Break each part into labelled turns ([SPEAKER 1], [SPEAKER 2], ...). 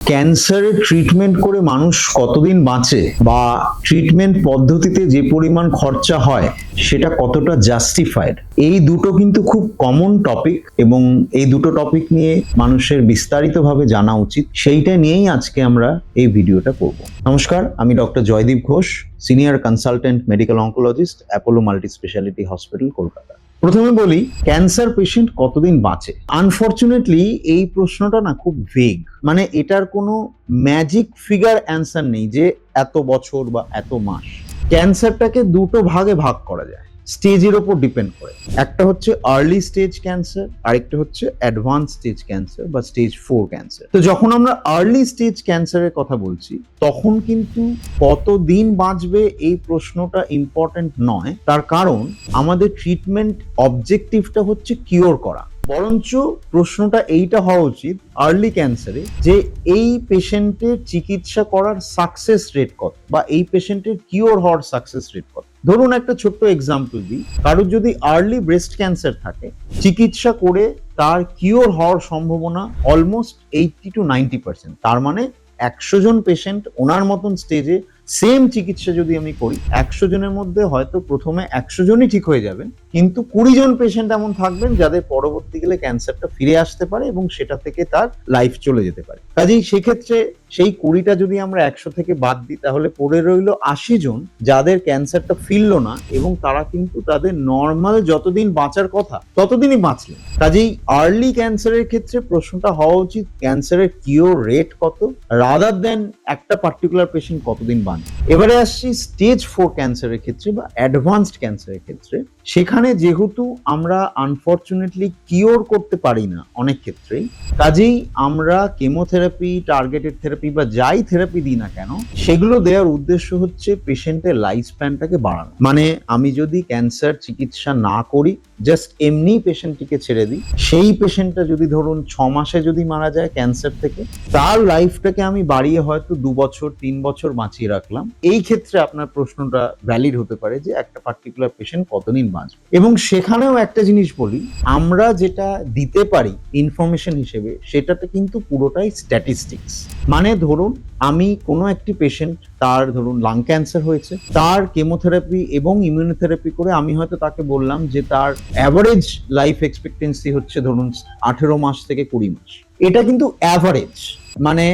[SPEAKER 1] ক্যান্সারের ট্রিটমেন্ট করে মানুষ কতদিন বাঁচে বা ট্রিটমেন্ট পদ্ধতিতে যে পরিমাণ খরচা হয় সেটা কতটা জাস্টিফাইড, এই দুটো কিন্তু খুব কমন টপিক এবং এই দুটো টপিক নিয়ে মানুষের বিস্তারিতভাবে জানা উচিত। সেইটা নিয়েই আজকে আমরা এই ভিডিওটা করব। নমস্কার, আমি doctor Joydeep Ghosh, senior consultant medical oncologist, Apollo multi speciality hospital, Kolkata. প্রথমে বলি, ক্যান্সার পেশেন্ট কতদিন বাঁচে? আনফরচুনেটলি এই প্রশ্নটা না খুব ভেগ, মানে এটার কোনো ম্যাজিক ফিগার অ্যান্সার নেই যে এত বছর বা এত মাস। ক্যান্সারটাকে দুটো ভাগে ভাগ করা যায়, স্টেজের ওপর ডিপেন্ড করে। একটা হচ্ছে আর্লি স্টেজ ক্যান্সার, আরেকটা হচ্ছে অ্যাডভান্স স্টেজ ক্যান্সার বা স্টেজ 4 ক্যান্সার। তো যখন আমরা আর্লি স্টেজ ক্যান্সারের কথা বলছি, তখন কিন্তু কতদিন বাঁচবে এই প্রশ্নটা ইম্পর্টেন্ট নয়। তার কারণ আমাদের ট্রিটমেন্ট অবজেক্টিভটা হচ্ছে কিওর করা। বরঞ্চ প্রশ্নটা এইটা হওয়া উচিত আর্লি ক্যান্সারে যে এই পেশেন্টের চিকিৎসা করার সাকসেস রেট কত বা এই পেশেন্টের কিওর হওয়ার সাকসেস রেট কত। ধরুন একটা ছোট্ট এক্সাম্পল দিই, কারোর যদি আর্লি ব্রেস্ট ক্যান্সার থাকে, চিকিৎসা করে তার কিওর হওয়ার সম্ভাবনা অলমোস্ট 80 to 90%। তার মানে 100 জন পেশেন্ট ওনার মতন স্টেজে সেম চিকিৎসা যদি আমি করি, 100 জনের মধ্যে হয়তো প্রথমে 100 জনই ঠিক হয়ে যাবেন, কিন্তু 20 জন পেশেন্ট এমন থাকবেন যাদের পরবর্তীকালে ক্যান্সারটা ফিরে আসতে পারে এবং সেটা থেকে তার লাইফ চলে যেতে পারে। কাজেই সেক্ষেত্রে সেই 20টা যদি আমরা 100 থেকে বাদ দিই, তাহলে পড়ে রইল 80 জন যাদের ক্যান্সারটা ফিরল না এবং তারা কিন্তু তাদের নর্মাল যতদিন বাঁচার কথা ততদিনই বাঁচলেন। কাজেই আর্লি ক্যান্সারের ক্ষেত্রে প্রশ্নটা হওয়া উচিত ক্যান্সারের কিওর রেট কত, রাদার দেন একটা পার্টিকুলার পেশেন্ট কতদিন বাঁচে। এবারে আসছি স্টেজ 4 ক্যান্সারের ক্ষেত্রে বা অ্যাডভান্সড ক্যান্সারের ক্ষেত্রে। সেখানে যেহেতু আমরা আনফরচুনেটলি কিওর করতে পারি না অনেক ক্ষেত্রেই, কাজেই আমরা কেমোথেরাপি, টার্গেটেড থেরাপি বা যাই থেরাপি দিই না কেন, সেগুলো দেওয়ার উদ্দেশ্য হচ্ছে পেশেন্টের লাইফ স্প্যানটাকে বাড়ানো। মানে আমি যদি ক্যান্সার চিকিৎসা না করি, জাস্ট এমনি পেশেন্টটিকে ছেড়ে দিই, সেই পেশেন্টটা যদি ধরুন 6 মাসে যদি মারা যায় ক্যান্সার থেকে, তার লাইফটাকে আমি বাড়িয়ে হয়তো 2 বছর 3 বছর বাঁচিয়ে রাখলাম। এই ক্ষেত্রে আপনার প্রশ্নটা ভ্যালিড হতে পারে যে একটা পার্টিকুলার পেশেন্ট কতদিন বাঁচবে। এবং সেখানেও একটা জিনিস বলি, আমরা যেটা দিতে পারি ইনফরমেশন হিসেবে, সেটাতে কিন্তু পুরোটাই স্ট্যাটিস্টিক্স। মানে ধরুন আমি কোনো একটি পেশেন্ট, তার ধরুন লাং ক্যান্সার হয়েছে, তার কেমোথেরাপি এবং ইমিউনোথেরাপি করে আমি হয়তো তাকে বললাম যে তার অ্যাভারেজ লাইফ এক্সপেক্টেন্সি হচ্ছে ধরুন 18 মাস থেকে 20 মাস। এটা কিন্তু অ্যাভারেজ, মানে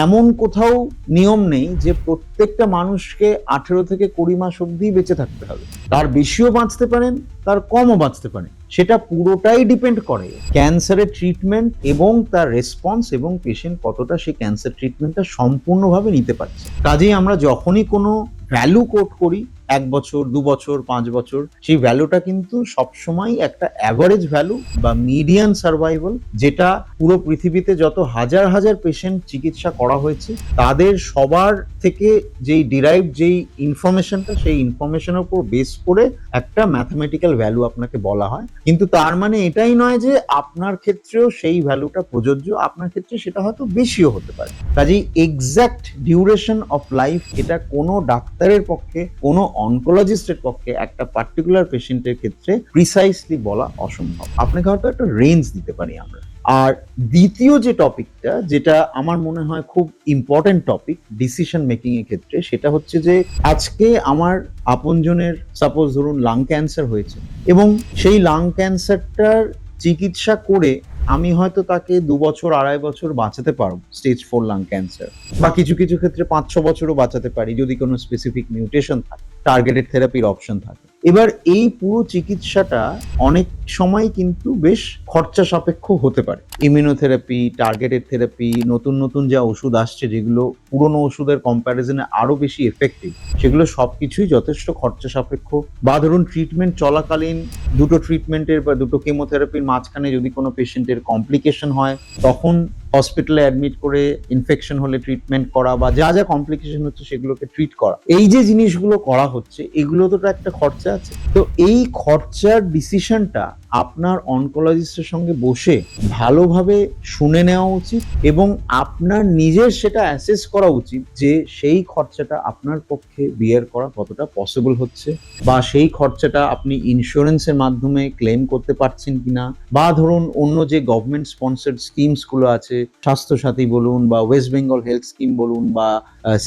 [SPEAKER 1] এমন কোথাও নিয়ম নেই যে প্রত্যেকটা মানুষকে 18 থেকে 20 মাস অবধি বেঁচে থাকতে হবে। তার বেশিও বাঁচতে পারেন, তার কমও বাঁচতে পারেন। সেটা পুরোটাই ডিপেন্ড করে ক্যান্সারের ট্রিটমেন্ট এবং তার রেসপন্স এবং পেশেন্ট কতটা সেই ক্যান্সার ট্রিটমেন্টটা সম্পূর্ণভাবে নিতে পারছে। কাজেই আমরা যখনই কোনো ভ্যালু কোট করি, 1 বছর 2 বছর 5 বছর, সেই ভ্যালুটা কিন্তু সবসময় একটা অ্যাভারেজ ভ্যালু বা মিডিয়ান সার্ভাইভাল, যেটা পুরো পৃথিবীতে যত হাজার হাজার পেশেন্ট চিকিৎসা করা হয়েছে তাদের সবার থেকে যেই ডিরাইভ যেই ইনফরমেশনটা, সেই ইনফরমেশনের উপর বেস করে একটা ম্যাথমেটিক্যাল ভ্যালু আপনাকে বলা হয়। কিন্তু তার মানে এটাই নয় যে আপনার ক্ষেত্রেও সেই ভ্যালুটা প্রযোজ্য, আপনার ক্ষেত্রে সেটা হয়তো বেশিও হতে পারে। কাজেই এক্সাক্ট ডিউরেশন অফ লাইফ এটা কোনো ডাক্তারের পক্ষে, কোনো অনকোলজিস্টের পক্ষে একটা পার্টিকুলার পেশেন্টের ক্ষেত্রে প্রিসাইসলি বলা অসম্ভব। আপনাকে হয়তো একটা রেঞ্জ দিতে পারি আমরা। আর দ্বিতীয় যে টপিকটা, যেটা আমার মনে হয় খুব ইম্পর্টেন্ট টপিক ডিসিশন মেকিং এর ক্ষেত্রে, সেটা হচ্ছে যে আজকে আমার আপনজনের সাপোজ ধরুন লাং ক্যান্সার হয়েছে এবং সেই লাং ক্যান্সারটার চিকিৎসা করে আমি হয়তো তাকে 2 বছর 2.5 বছর বাঁচাতে পারবো স্টেজ 4 লাং ক্যান্সার, বা কিছু কিছু ক্ষেত্রে 5-6 বছরও বাঁচাতে পারি যদি কোনো স্পেসিফিক মিউটেশন থাকে, টার্গেটেড থেরাপির অপশন থাকে। এবার এই পুরো চিকিৎসাটা অনেক সময় কিন্তু বেশ খরচা সাপেক্ষ হতে পারে। ইমিউনোথেরাপি, টার্গেটেড থেরাপি, নতুন নতুন যা ওষুধ আসছে যেগুলো পুরনো ওষুধের কম্প্যারিজনে আরো বেশি এফেক্টিভ, সেগুলো সবকিছুই যথেষ্ট খরচা সাপেক্ষ। বা ধরুন ট্রিটমেন্ট চলাকালীন দুটো ট্রিটমেন্টের বা দুটো কেমোথেরাপির মাঝখানে যদি কোনো পেশেন্টের কমপ্লিকেশন হয়, তখন হসপিটালে অ্যাডমিট করে ইনফেকশন হলে ট্রিটমেন্ট করা বা যা যা কমপ্লিকেশন হচ্ছে সেগুলোকে ট্রিট করা, এই যে জিনিসগুলো করা হচ্ছে, এগুলো তো একটা খরচা আছে। তো এই খরচার ডিসিশনটা আপনার অনকোলজিস্টের সঙ্গে বসে ভালোভাবে শুনে নেওয়া উচিত এবং আপনার নিজের সেটা অ্যাসেস করা উচিত যে সেই খরচাটা আপনার পক্ষে বিয়ার করা কতটা পসিবল হচ্ছে, বা সেই খরচাটা আপনি ইন্স্যুরেন্সের মাধ্যমে ক্লেম করতে পারছেন কিনা, বা ধরুন অন্য যে গভর্নমেন্ট স্পন্সর্ড স্কিমসগুলো আছে, স্বাস্থ্যসাথী বলুন বা ওয়েস্ট বেঙ্গল হেলথ স্কিম বলুন বা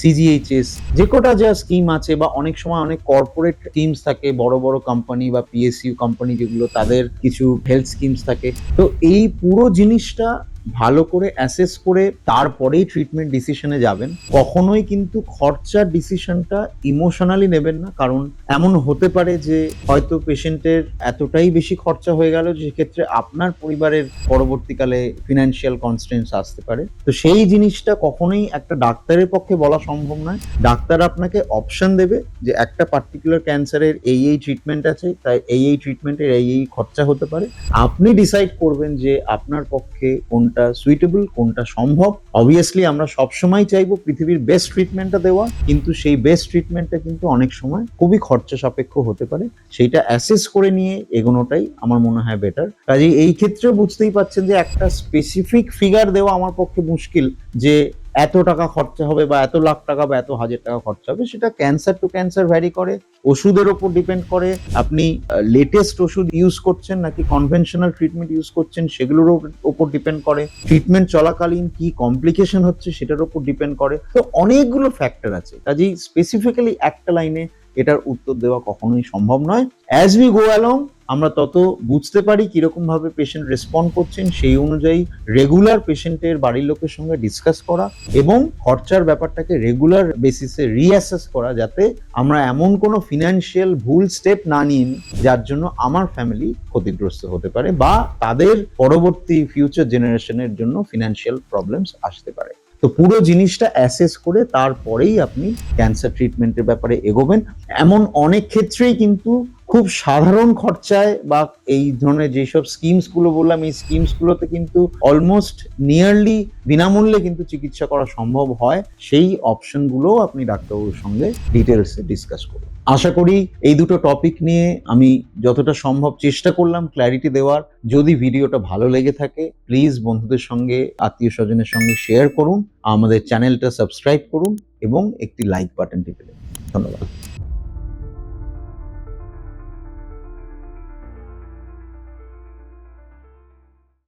[SPEAKER 1] সিজিএইচএস, যে কটা যা স্কিম আছে, বা অনেক সময় অনেক কর্পোরেট স্কিমস থাকে, বড় বড় কোম্পানি বা পিএসইউ কোম্পানি যেগুলো, তাদের কিছু হেলথ স্কিমস থাকে। তো এই পুরো জিনিসটা ভালো করে অ্যাসেস করে তারপরেই ট্রিটমেন্ট ডিসিশনে যাবেন। কখনোই কিন্তু খরচার ডিসিশনটা ইমোশনালি নেবেন না, কারণ এমন হতে পারে যে হয়তো পেশেন্টের এতটাই বেশি খরচা হয়ে গেল যে ক্ষেত্রে আপনার পরিবারের পরবর্তীকালে ফিনান্সিয়াল কনস্ট্রেন্টস আসতে পারে। তো সেই জিনিসটা কখনোই একটা ডাক্তারের পক্ষে বলা সম্ভব নয়। ডাক্তার আপনাকে অপশন দেবে যে একটা পার্টিকুলার ক্যান্সারের এই ট্রিটমেন্ট আছে, তাই এই ট্রিটমেন্টের এই খরচা হতে পারে। আপনি ডিসাইড করবেন যে আপনার পক্ষে কোনটা সুইটেবল, কোনটা সম্ভব। অবভিয়াসলি আমরা সবসময় চাইবো পৃথিবীর বেস্ট ট্রিটমেন্টটা দেওয়া, কিন্তু সেই বেস্ট ট্রিটমেন্টটা কিন্তু অনেক সময় খুবই খরচা সাপেক্ষ হতে পারে। সেইটা অ্যাসেস করে নিয়ে এগোনোটাই আমার মনে হয় বেটার। কাজেই এই ক্ষেত্রে বুঝতেই পারছেন যে একটা স্পেসিফিক ফিগার দেওয়া আমার পক্ষে মুশকিল যে এত টাকা খরচা হবে বা এত লাখ টাকা বা এত হাজার টাকা খরচা হবে। সেটা ক্যান্সার টু ক্যান্সার ভ্যারি করে, ওষুধের ওপর ডিপেন্ড করে, আপনি লেটেস্ট ওষুধ ইউজ করছেন নাকি কনভেনশনাল ট্রিটমেন্ট ইউজ করছেন সেগুলোর ওপর ডিপেন্ড করে, ট্রিটমেন্ট চলাকালীন কি কমপ্লিকেশন হচ্ছে সেটার ওপর ডিপেন্ড করে। তো অনেকগুলো ফ্যাক্টর আছে, কাজেই স্পেসিফিক্যালি একটা লাইনে এটার উত্তর দেওয়া কখনোই সম্ভব নয়। অ্যাজ উই গো অ্যালং আমরা তত বুঝতে পারি কিরকম ভাবে পেশেন্ট রেসপন্ড করছেন, সেই অনুযায়ী রেগুলার পেশেন্টের বাড়ির লোকের সঙ্গে ডিসকাস করা এবং খরচার ব্যাপারটাকে রেগুলার বেসিসে রিঅ্যাসেস করা, যাতে আমরা এমন কোনো ফিনান্সিয়াল ভুল স্টেপ না নিই যার জন্য আমার ফ্যামিলি ক্ষতিগ্রস্ত হতে পারে বা তাদের পরবর্তী ফিউচার জেনারেশনের জন্য ফিনান্সিয়াল প্রবলেমস আসতে পারে। তো পুরো জিনিসটা অ্যাসেস করে তারপরেই আপনি ক্যান্সার ট্রিটমেন্টের ব্যাপারে এগোবেন। এমন অনেক ক্ষেত্রেই কিন্তু খুব সাধারণ খরচায় বা এই ধরনের যেসব স্কিমস গুলো বললাম, এই স্কিমস গুলোতে কিন্তু অলমোস্ট নিয়ারলি বিনামূল্যে কিন্তু চিকিৎসা করা সম্ভব হয়। সেই অপশন গুলো আপনি ডাক্তারবাবুর সঙ্গে ডিটেলসে ডিসকাস করুন। আশা করি এই দুটো টপিক নিয়ে আমি যতটা সম্ভব চেষ্টা করলাম ক্ল্যারিটি দেওয়ার। যদি ভিডিওটা ভালো লেগে থাকে প্লিজ বন্ধুদের সঙ্গে, আত্মীয় স্বজনের সঙ্গে শেয়ার করুন, আমাদের চ্যানেলটা সাবস্ক্রাইব করুন এবং একটি লাইক বাটন টিপে দিন। ধন্যবাদ।